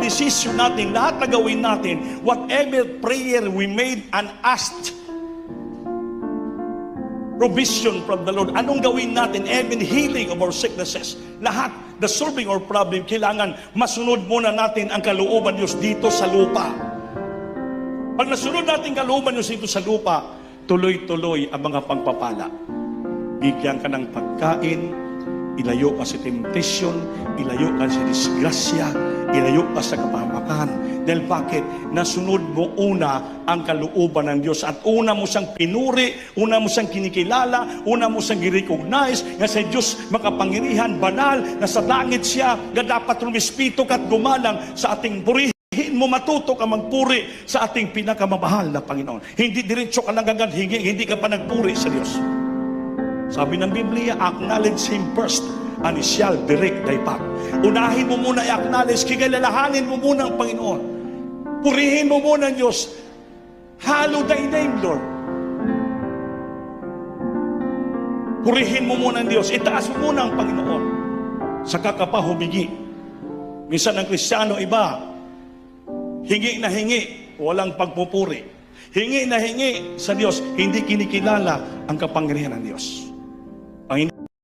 desisyon natin, lahat na gawin natin, whatever prayer we made and asked provision from the Lord, anong gawin natin, even healing of our sicknesses, lahat, the solving our problem, kailangan masunod muna natin ang kalooban Diyos dito sa lupa. Pag nasunod natin kalooban Diyos dito sa lupa, tuloy-tuloy ang mga pagpapala. Bigyan ka ng pagkain, ilayo ka sa temptation, ilayo ka sa disgrasya, ilayo ka sa kapahamakan. Dahil bakit? Nasunod mo una ang kalooban ng Diyos at una mo siyang pinuri, una mo siyang kinikilala, una mo siyang i-recognize na sa Diyos makapangyarihan, banal, na sa langit siya, na dapat rumispito ka't gumalang sa ating purihin mo, matuto ka magpuri sa ating pinakamamahal na Panginoon. Hindi diretso ka lang agad hingi, hindi ka pa nagpuri sa Diyos. Sabi ng Biblia, acknowledge Him first and He shall direct thy path. Unahin mo muna i-acknowledge, kilalahanin mo muna ang Panginoon. Purihin mo muna ang Diyos. Hallow thy name, Lord. Purihin mo muna ang Diyos. Itaas mo muna ang Panginoon. Saka ka pa humingi. Minsan ang Kristiyano iba, hingi na hingi, walang pagpupuri. Hingi na hingi sa Diyos, hindi kinikilala ang kapangyarihan ng Diyos.